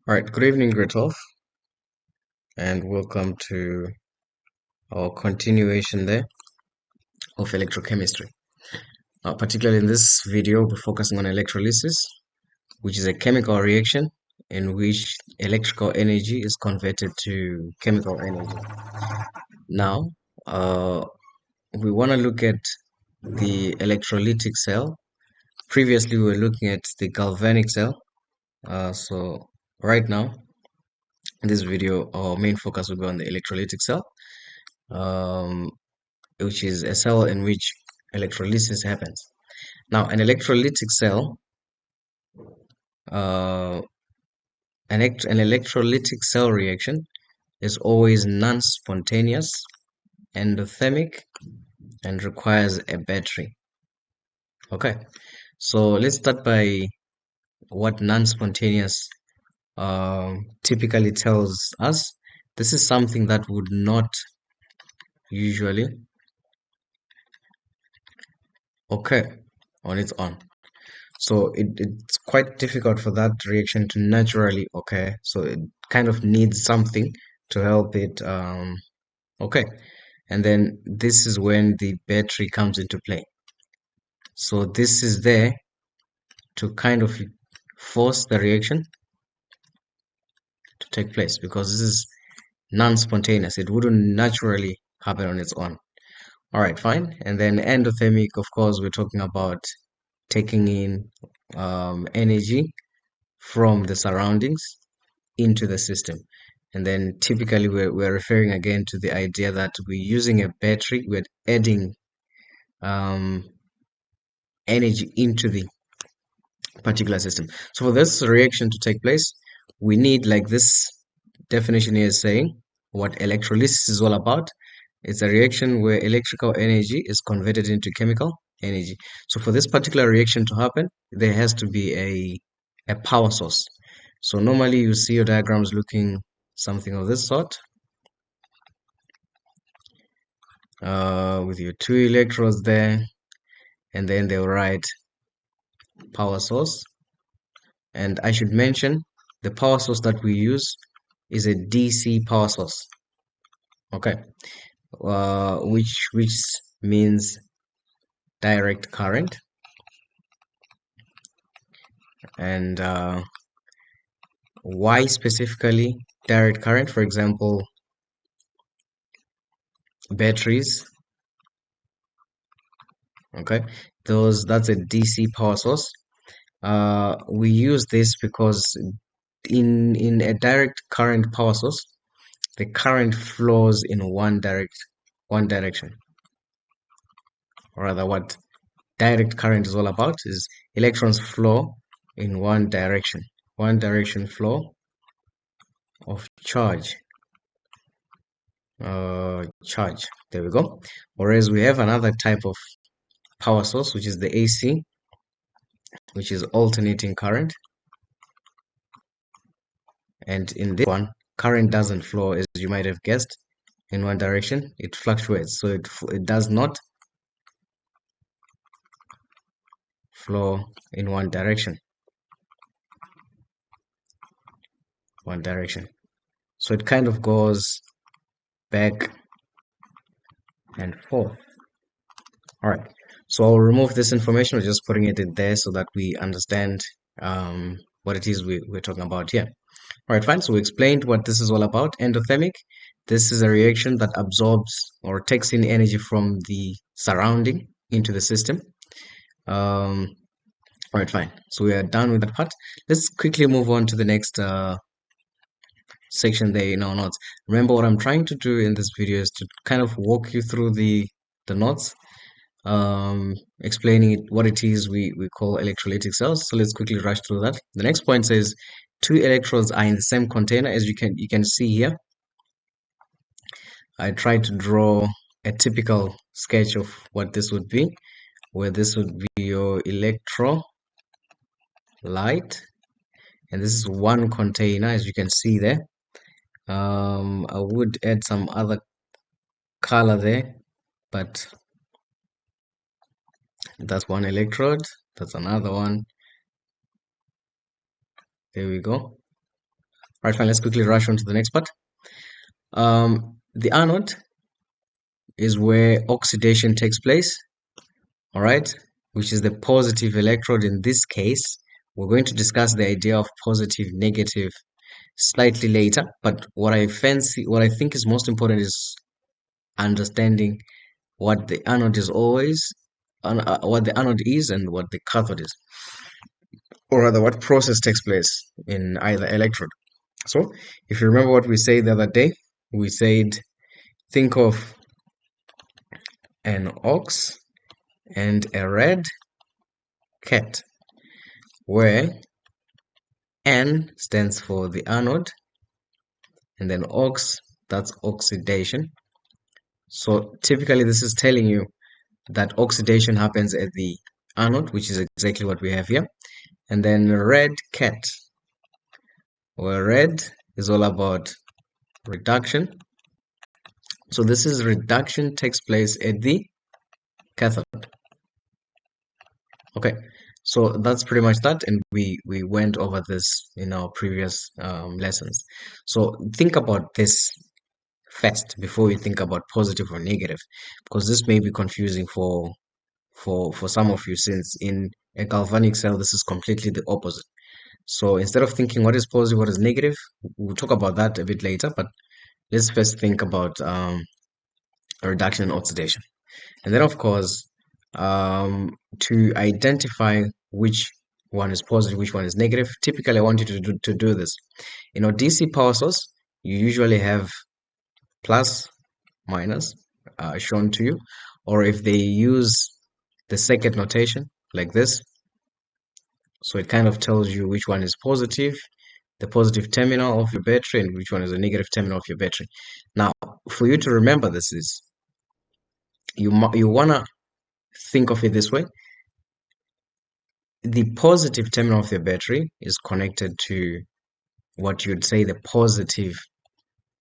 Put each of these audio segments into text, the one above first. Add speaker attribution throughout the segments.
Speaker 1: All right, good evening, grade 12, and welcome to our continuation there of electrochemistry. Particularly in this video, we're focusing on electrolysis, which is a chemical reaction in which electrical energy is converted to chemical energy. Now, we want to look at the electrolytic cell. Previously, we were looking at the galvanic cell. So right now, in this video, our main focus will be on the electrolytic cell. Which is a cell in which electrolysis happens. Now, an electrolytic cell, uh, an electrolytic cell reaction is always non-spontaneous, endothermic, and requires a battery. Okay, so let's start by what non-spontaneous typically tells us. This is something that would not usually occur on its own. So it's quite difficult for that reaction to naturally occur. So it kind of needs something to help it okay. And then this is when the battery comes into play. So this is there to kind of force the reaction to take place because this is non-spontaneous. It wouldn't naturally happen on its own. All right, fine. And then endothermic, of course, we're talking about taking in energy from the surroundings into the system. And then typically we're referring again to the idea that we're using a battery, we're adding um, energy into the particular system. So for this reaction to take place, we need, like this definition here is saying, what electrolysis is all about. It's a reaction where electrical energy is converted into chemical energy. So for this particular reaction to happen, there has to be a power source. So normally you see your diagrams looking something of this sort, with your two electrodes there, and then they'll write power source. And I should mention the power source that we use is a DC power source. Okay, which means direct current, and why specifically direct current? For example, batteries. Okay, that's a DC power source. We use this because in a direct current power source, the current flows in one direction. Or rather, what direct current is all about is electrons flow in one direction flow of charge. Charge. There we go. Whereas we have another type of power source, which is the AC, which is alternating current. And in this one, current doesn't flow, as you might have guessed, in one direction. It fluctuates, so it does not flow in one direction. So it kind of goes back and forth. All right. So I'll remove this information. We're just putting it in there so that we understand what it is we're talking about here. All right, fine. So we explained what this is all about. Endothermic. This is a reaction that absorbs or takes in energy from the surrounding into the system. All right, fine. So we are done with that part. Let's quickly move on to the next section there in our notes. Remember, what I'm trying to do in this video is to kind of walk you through the notes, explaining what it is we call electrolytic cells. So let's quickly rush through that. The next point says two electrodes are in the same container, as you can see here. I tried to draw a typical sketch of what this would be, where this would be your electrolyte, and this is one container, as you can see there. I would add some other color there, but that's one electrode, that's another one. There we go. right, fine. Let's quickly rush on to the next part. The anode is where oxidation takes place, all right, which is the positive electrode in this case. We're going to discuss the idea of positive, negative slightly later, but what I think is most important is understanding what the anode is what the anode is and what the cathode is, or rather what process takes place in either electrode. So if you remember what we said the other day, we said think of an ox and a red cat, where N stands for the anode, and then ox, that's oxidation. So typically this is telling you that oxidation happens at the anode, which is exactly what we have here. And then red cat, where red is all about reduction. So this is reduction takes place at the cathode. Okay, so that's pretty much that, and we went over this in our previous lessons. So think about this first before you think about positive or negative, because this may be confusing for some of you, since in a galvanic cell this is completely the opposite. So instead of thinking what is positive, what is negative, we'll talk about that a bit later, but let's first think about reduction and oxidation. And then, of course, to identify which one is positive, which one is negative, typically I want you to do this. In our DC power source, you usually have plus, minus shown to you, or if they use the circuit notation like this, so it kind of tells you which one is positive, the positive terminal of your battery, and which one is the negative terminal of your battery. Now, for you to remember this is, you wanna think of it this way. The positive terminal of your battery is connected to what you'd say the positive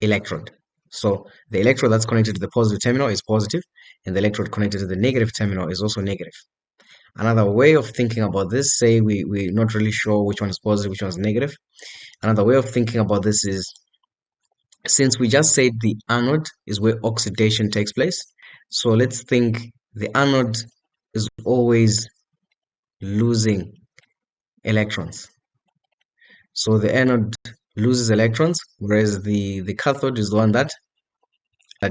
Speaker 1: electrode. So the electrode that's connected to the positive terminal is positive, and the electrode connected to the negative terminal is also negative. Another way of thinking about this, say we're not really sure which one is positive, which one is negative. Another way of thinking about this is, since we just said the anode is where oxidation takes place, so let's think the anode is always losing electrons. So the anode loses electrons, whereas the cathode is the one that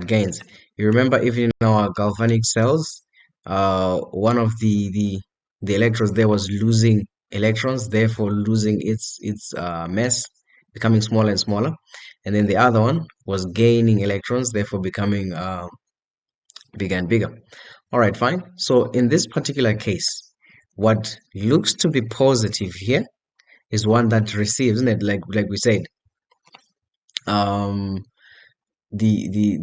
Speaker 1: gains. You remember, even in our galvanic cells, one of the electrodes there was losing electrons, therefore losing its mass, becoming smaller and smaller, and then the other one was gaining electrons, therefore becoming bigger and bigger. All right, fine. So in this particular case, what looks to be positive here is one that receives, isn't it? Like we said, um, the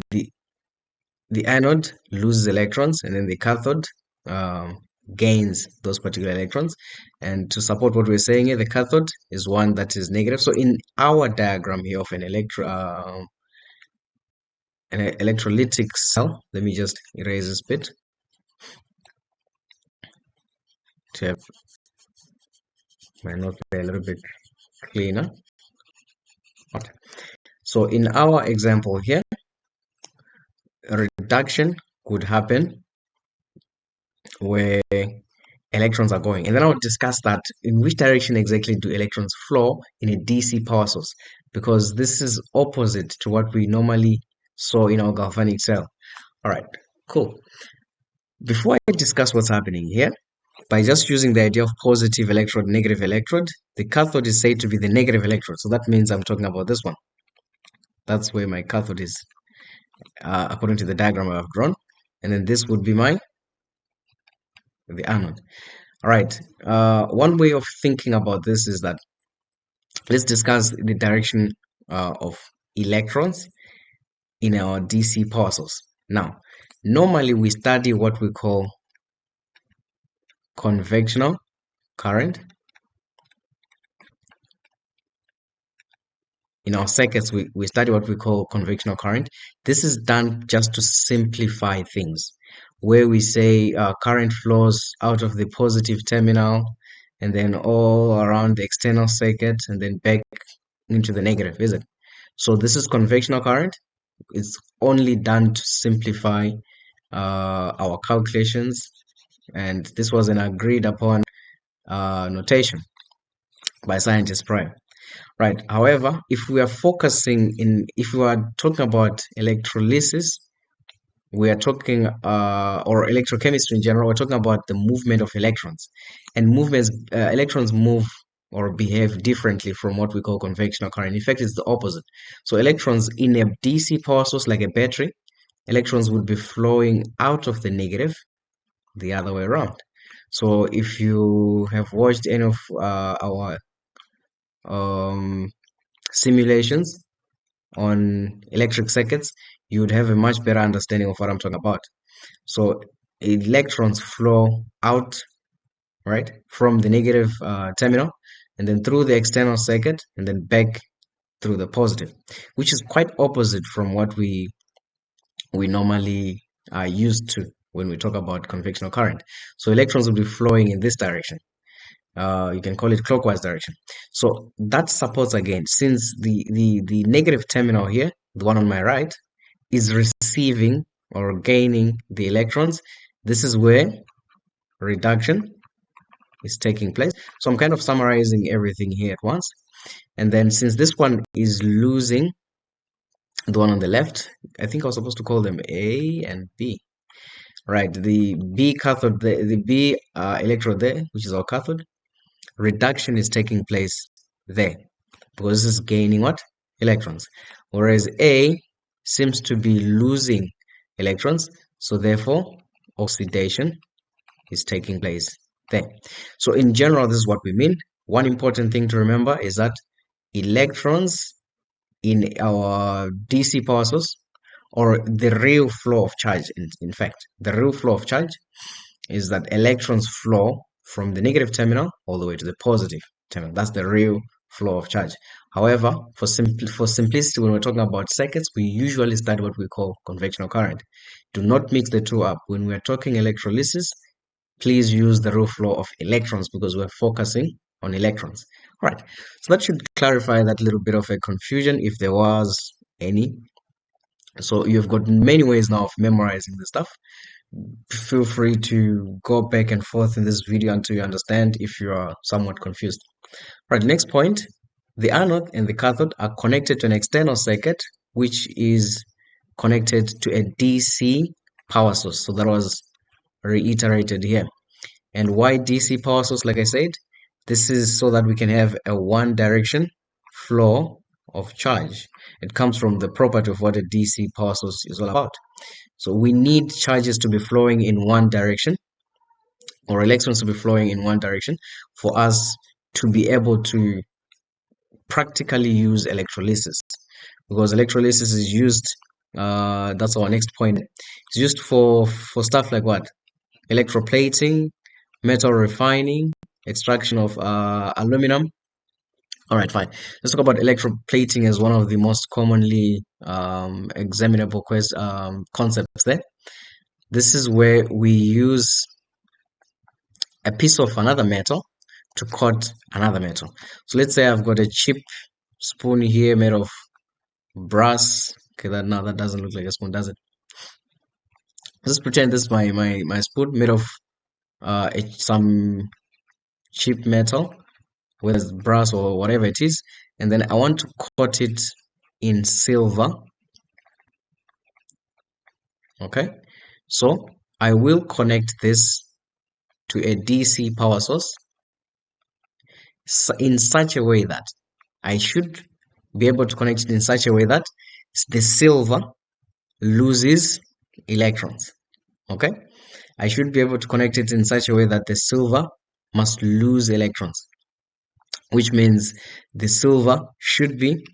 Speaker 1: anode loses electrons, and then the cathode um, gains those particular electrons. And to support what we're saying here, the cathode is one that is negative. So in our diagram here of an electrolytic cell, let me just erase this bit to have my note a little bit cleaner. Okay. So in our example here, a reduction could happen where electrons are going. And then I'll discuss that in which direction exactly do electrons flow in a DC power source, because this is opposite to what we normally saw in our galvanic cell. All right, cool. Before I discuss what's happening here, by just using the idea of positive electrode, negative electrode, the cathode is said to be the negative electrode. So that means I'm talking about this one. That's where my cathode is, according to the diagram I've drawn. And then this would be the anode. All right. One way of thinking about this is that, let's discuss the direction of electrons in our DC power source. Now, normally we study what we call conventional current. In our circuits, we study what we call conventional current. This is done just to simplify things, where we say current flows out of the positive terminal and then all around the external circuit and then back into the negative, is it? So this is convectional current. It's only done to simplify our calculations, and this was an agreed upon notation by scientists prior. Right. However, if we are if we are talking about electrolysis, we are talking, or electrochemistry in general, we're talking about the movement of electrons. And electrons move or behave differently from what we call conventional current. In fact, it's the opposite. So electrons in a DC power source like a battery, electrons would be flowing out of the negative the other way around. So if you have watched any of our um, simulations on electric circuits, you would have a much better understanding of what I'm talking about. So electrons flow out, right, from the negative terminal, and then through the external circuit, and then back through the positive, which is quite opposite from what we normally are used to when we talk about convectional current. So electrons will be flowing in this direction. You can call it clockwise direction. So that supports, again, since the negative terminal here, the one on my right, is receiving or gaining the electrons. This is where reduction is taking place. So I'm kind of summarizing everything here at once. And then since this one is losing, the one on the left, I think I was supposed to call them A and B. Right, the B cathode, the B electrode there, which is our cathode, reduction is taking place there because this is gaining what? Electrons. Whereas A seems to be losing electrons, so therefore oxidation is taking place there. So in general, this is what we mean. One important thing to remember is that electrons in our DC power source, or the real flow of charge, in fact, the real flow of charge is that electrons flow from the negative terminal all the way to the positive terminal. That's the real flow of charge. However, for simplicity, when we're talking about circuits, we usually study what we call convectional current. Do not mix the two up. When we're talking electrolysis, please use the real flow of electrons because we're focusing on electrons. All right, so that should clarify that little bit of a confusion if there was any. So you've got many ways now of memorizing the stuff. Feel free to go back and forth in this video until you understand if you are somewhat confused. All right, next point, the anode and the cathode are connected to an external circuit, which is connected to a DC power source. So that was reiterated here. And why DC power source? Like I said, this is so that we can have a one direction flow of charge. It comes from the property of what a DC power source is all about. So we need charges to be flowing in one direction, or electrons to be flowing in one direction, for us to be able to practically use electrolysis. Because electrolysis is used, that's our next point. It's used for stuff like what? Electroplating, metal refining, extraction of aluminum. All right, fine. Let's talk about electroplating as one of the most commonly examinable concepts there. This is where we use a piece of another metal to coat another metal. So let's say I've got a cheap spoon here made of brass. Okay, that doesn't look like a spoon, does it? Let's pretend this is my spoon made of some cheap metal, whether it's brass or whatever it is, and then I want to coat it in silver. Okay, so I will connect this to a DC power source in such a way that I should be able to connect it in such a way that the silver loses electrons. Okay, I should be able to connect it in such a way that the silver must lose electrons, which means the silver should be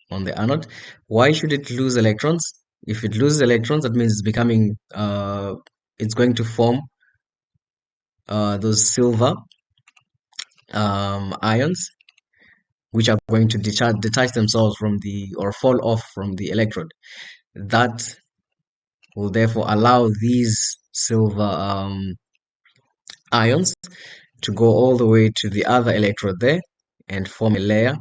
Speaker 1: on the anode. Why should it lose electrons? If it loses electrons, that means it's going to form those silver ions, which are going to detach themselves from or fall off from the electrode. That will therefore allow these silver ions to go all the way to the other electrode there and form a layer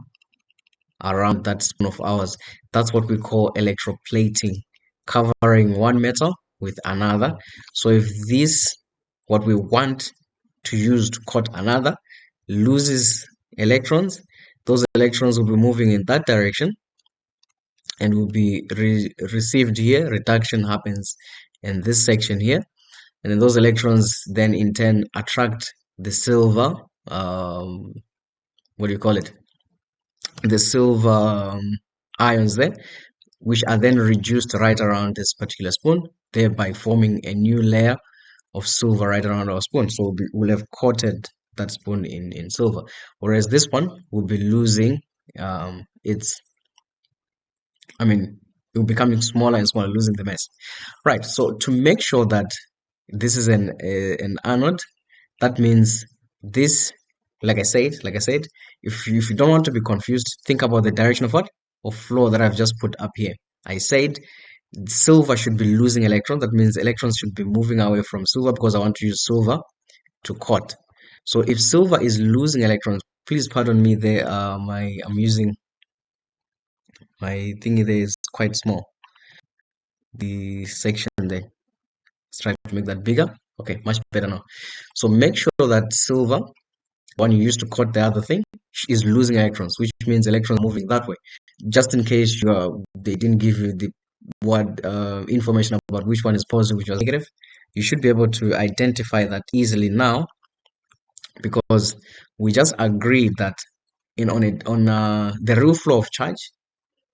Speaker 1: around that spoon of ours. That's what we call electroplating, covering one metal with another. So if this, what we want to use to coat another, loses electrons, those electrons will be moving in that direction and will be received here. Reduction happens in this section here. And then those electrons then in turn attract the silver, what do you call it? The silver ions there, which are then reduced right around this particular spoon, thereby forming a new layer of silver right around our spoon. So we'll have coated that spoon in silver. Whereas this one will be losing its, I mean, it will be becoming smaller and smaller, losing the mass. Right. So to make sure that this is an anode, that means this, like I said, if you don't want to be confused, think about the direction of what? Of flow that I've just put up here. I said silver should be losing electrons. That means electrons should be moving away from silver because I want to use silver to coat. So if silver is losing electrons, please pardon me there. I'm using my thingy there is quite small. The section there. Let's try to make that bigger. Okay, much better now. So make sure that silver, one you use to coat the other thing, is losing electrons, which means electrons moving that way. Just in case they didn't give you the what information about which one is positive, which was negative, you should be able to identify that easily now because we just agreed that the real flow of charge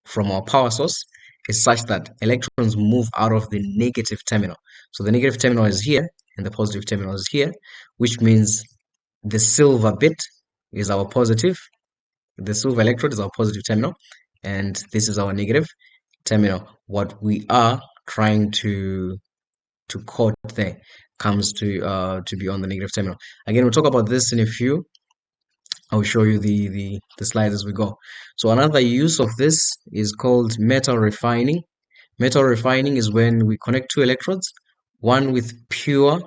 Speaker 1: from our power source is such that electrons move out of the negative terminal. So the negative terminal is here and the positive terminal is here, which means the silver bit is our positive, the silver electrode is our positive terminal, and this is our negative terminal. What we are trying to coat there comes to be on the negative terminal. Again, we'll talk about this in a few. I'll show you the slides as we go. So another use of this is called metal refining. Metal refining is when we connect two electrodes, one with pure,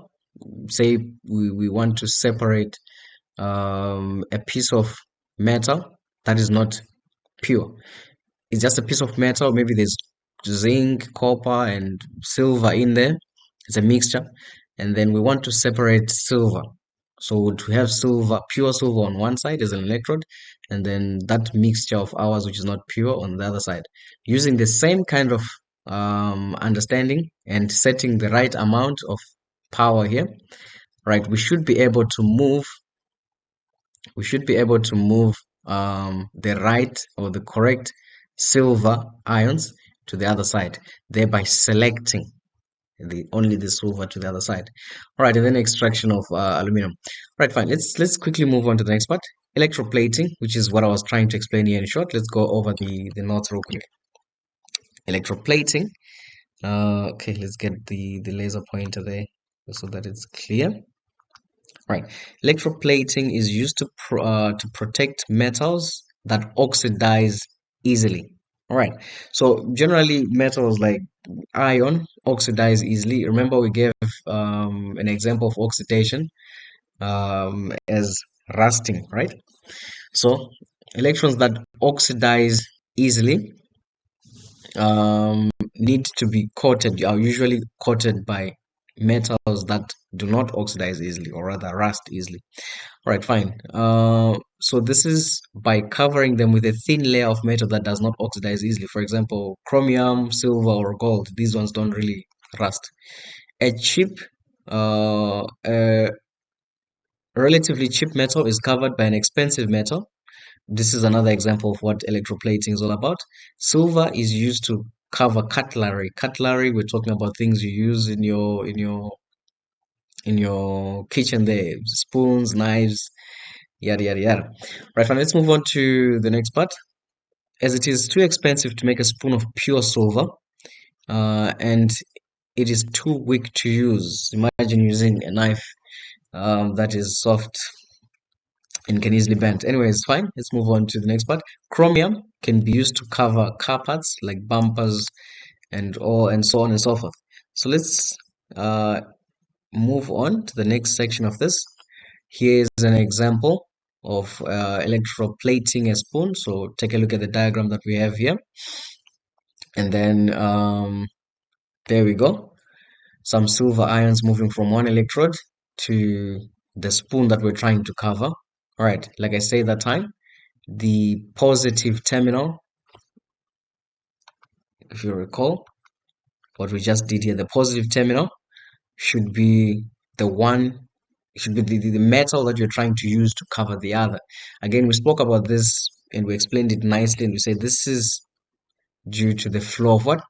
Speaker 1: say we want to separate a piece of metal that is not pure. It's just a piece of metal. Maybe there's zinc, copper, and silver in there. It's a mixture. And then we want to separate silver. So to have silver, pure silver on one side is an electrode, and then that mixture of ours, which is not pure, on the other side. Using the same kind of understanding and setting the right amount of power here, right? We should be able to move the right or the correct silver ions to the other side, thereby selecting only the silver to the other side. All right, and then extraction of aluminum. Right, fine. Let's quickly move on to the next part. Electroplating, which is what I was trying to explain here in short. Let's go over the notes real quick. Electroplating. Okay, let's get the laser pointer there so that it's clear. Right. Electroplating is used to protect metals that oxidize easily. All right. So generally metals like iron oxidize easily. Remember we gave an example of oxidation as rusting, right? So electrons that oxidize easily need to be coated, are usually coated by metals that do not oxidize easily or rather rust easily. All right, fine. So this is by covering them with a thin layer of metal that does not oxidize easily. For example, chromium, silver, or gold. These ones don't really rust. A relatively cheap metal is covered by an expensive metal. This is another example of what electroplating is all about. Silver is used to cover cutlery. Cutlery, we're talking about things you use in your kitchen there, spoons, knives, yada yada yada. Right, fine. Let's move on to the next part. As it is too expensive to make a spoon of pure silver, and it is too weak to use. Imagine using a knife that is soft and can easily bend. Anyways, fine. Let's move on to the next part. Chromium can be used to cover car parts like bumpers and so on and so forth. So let's move on to the next section of this. Here's an example of electroplating a spoon. So take a look at the diagram that we have here. And then there we go. Some silver ions moving from one electrode to the spoon that we're trying to cover. All right, like I said that time, the positive terminal, if you recall what we just did here, the positive terminal should be the one, should be the metal that you're trying to use to cover the other. Again, we spoke about this and we explained it nicely, and we said this is due to the flow of what?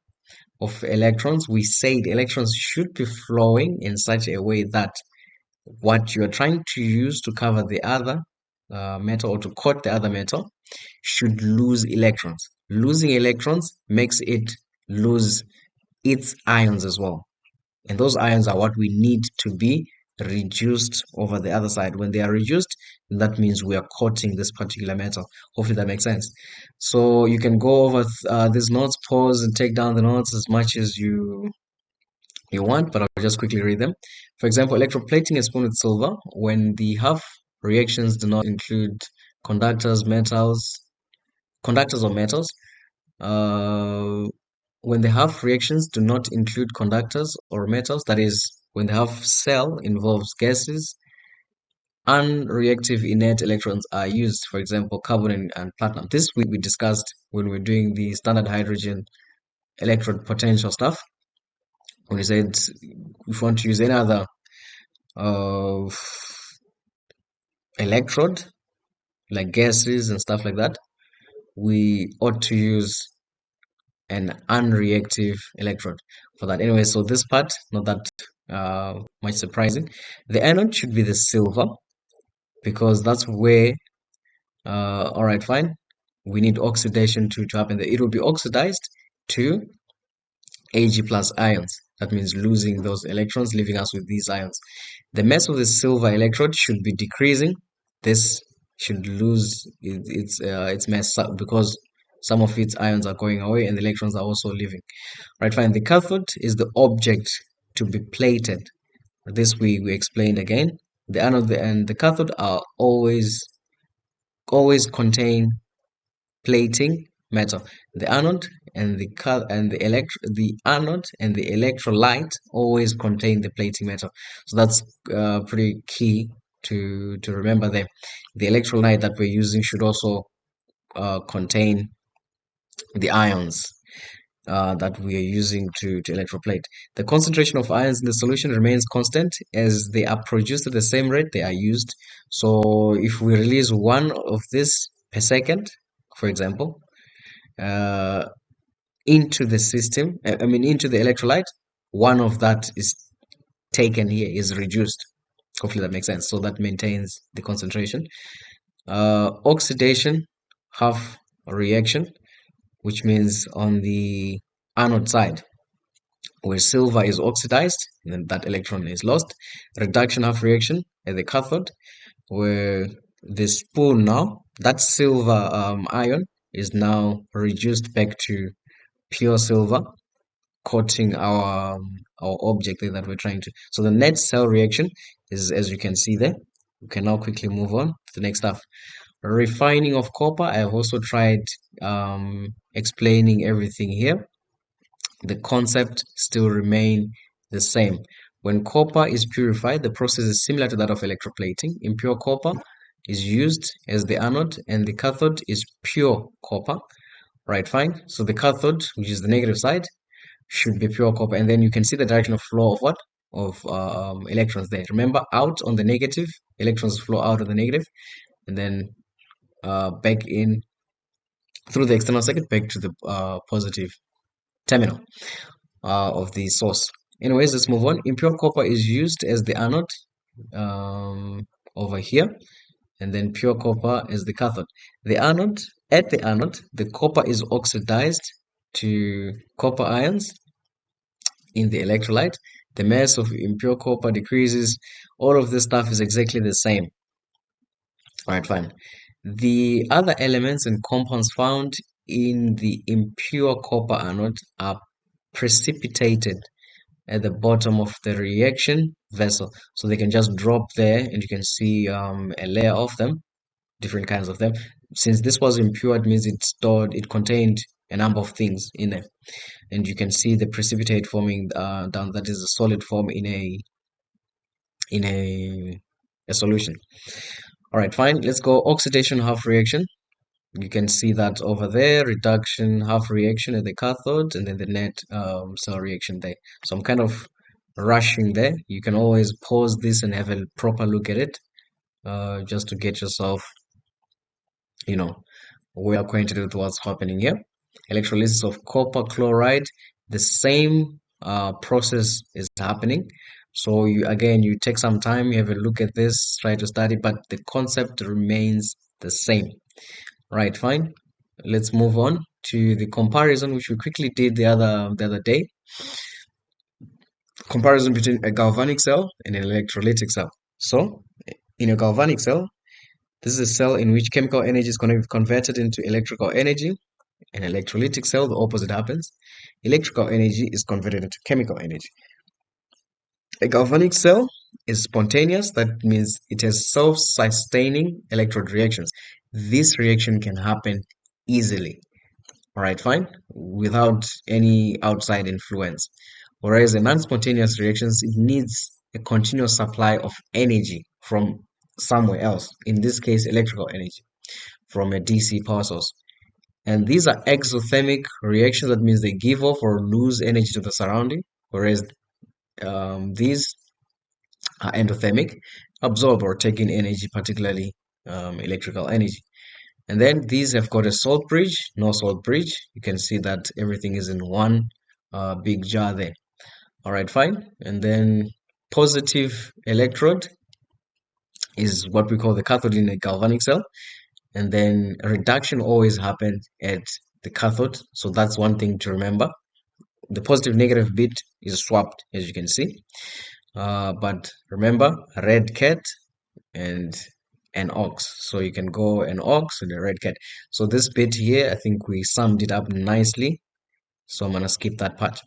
Speaker 1: Of electrons. We said electrons should be flowing in such a way that what you're trying to use to cover the other metal or to coat the other metal should lose electrons. Losing electrons makes it lose its ions as well. And those ions are what we need to be reduced over the other side. When they are reduced, that means we are coating this particular metal. Hopefully that makes sense. So you can go over these notes, pause and take down the notes as much as you want, but I'll just quickly read them. For example, electroplating a spoon with silver when the half reactions do not include conductors, conductors or metals. Uh, when the half reactions do not include conductors or metals, that is, when the half cell involves gases, unreactive inert electrons are used, for example, carbon and platinum. This we discussed when we are doing the standard hydrogen electrode potential stuff. When we said if you want to use any other uh, electrode, like gases and stuff like that, we ought to use an unreactive electrode for that. Anyway, so this part, not that much surprising. The anode should be the silver because that's where, all right, fine. We need oxidation to happen. It will be oxidized to Ag plus ions. That means losing those electrons, leaving us with these ions. The mass of the silver electrode should be decreasing. This should lose its mass because some of its ions are going away and the electrons are also leaving. Right, fine. The cathode is the object to be plated. This we explained again. The anode and the cathode are always contain plating metal. The anode and the anode and the electrolyte always contain the plating metal. So that's pretty key to remember there. The electrolyte that we're using should also contain the ions that we are using to electroplate. The concentration of ions in the solution remains constant as they are produced at the same rate they are used. So if we release one of this per second, for example, uh, into the system, I mean into the electrolyte, one of that is taken here, is reduced. Hopefully that makes sense. So that maintains the concentration. Oxidation, half reaction, which means on the anode side, where silver is oxidized, and then that electron is lost. Reduction, half reaction at the cathode, where the spoon now, that silver ion is now reduced back to pure silver, coating our object there that we're trying to. So the net cell reaction is, as you can see there. We can now quickly move on to the next stuff. Refining of copper. I have also tried explaining everything here. The concept still remain the same. When copper is purified, the process is similar to that of electroplating. Impure copper is used as the anode, and the cathode is pure copper. Right, fine. So the cathode, which is the negative side, should be pure copper, and then you can see the direction of flow of what? Of electrons there. Remember, out on the negative, electrons flow out of the negative, and then back in through the external circuit back to the positive terminal of the source. Anyways, let's move on. Impure copper is used as the anode over here, and then pure copper is the cathode. The anode, at the anode, the copper is oxidized to copper ions in the electrolyte. The mass of impure copper decreases. All of this stuff is exactly the same. All right, fine. The other elements and compounds found in the impure copper anode are precipitated at the bottom of the reaction vessel. So they can just drop there and you can see a layer of them. different kinds of them. Since this was impure, it means it contained a number of things in there. And you can see the precipitate forming down, that is a solid form in a solution. All right, fine. Let's go oxidation half reaction. You can see that over there, reduction half reaction at the cathode, and then the net cell reaction there. So I'm kind of rushing there. You can always pause this and have a proper look at it, just to get yourself, you know, well acquainted with what's happening here. Electrolysis of copper chloride, the same process is happening. So you take some time, you have a look at this, try to study, but the concept remains the same. Right, fine. Let's move on to the comparison, which we quickly did the other day. Comparison between a galvanic cell and an electrolytic cell. So, in a galvanic cell, this is a cell in which chemical energy is converted into electrical energy. An electrolytic cell, the opposite happens. Electrical energy is converted into chemical energy. A galvanic cell is spontaneous. That means it has self-sustaining electrode reactions. This reaction can happen easily. All right, fine, without any outside influence. Whereas a non-spontaneous reactions, it needs a continuous supply of energy from somewhere else. In this case, electrical energy from a DC power source. And these are exothermic reactions. That means they give off or lose energy to the surrounding. Whereas these are endothermic, absorb or take in energy, particularly electrical energy. And then these have got a salt bridge, no salt bridge. You can see that everything is in one big jar there. All right, fine. And then positive electrode is what we call the cathode in a galvanic cell. And then reduction always happens at the cathode. So that's one thing to remember. The positive negative bit is swapped, as you can see. But remember, red cat and an ox. So you can go an ox and a red cat. So this bit here, I think we summed it up nicely. So I'm gonna skip that part.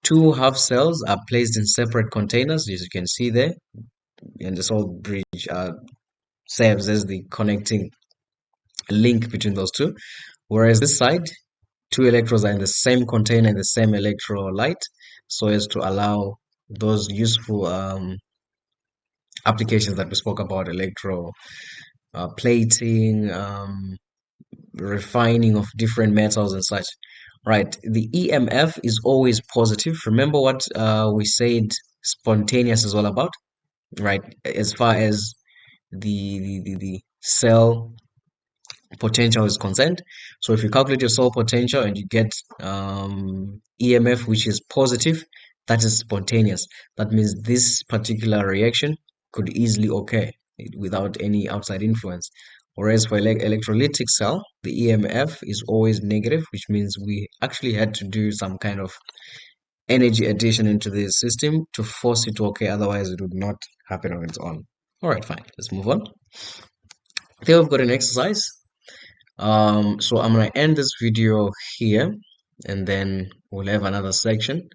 Speaker 1: Two half cells are placed in separate containers, as you can see there, and the salt bridge serves as the connecting link between those two. Whereas this side, two electrodes are in the same container in the same electrolyte, so as to allow those useful applications that we spoke about, electro plating, refining of different metals and such. Right, the EMF is always positive. Remember what we said spontaneous is all about, right? As far as the cell potential is concerned. So if you calculate your cell potential and you get EMF which is positive, that is spontaneous. That means this particular reaction could easily occur without any outside influence. Whereas for electrolytic cell, the EMF is always negative, which means we actually had to do some kind of energy addition into the system to force it to occur. Otherwise, it would not happen on its own. All right, fine. Let's move on. Here we've got an exercise. So I'm gonna end this video here, and then we'll have another section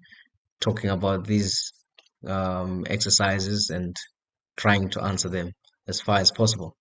Speaker 1: talking about these exercises and trying to answer them as far as possible.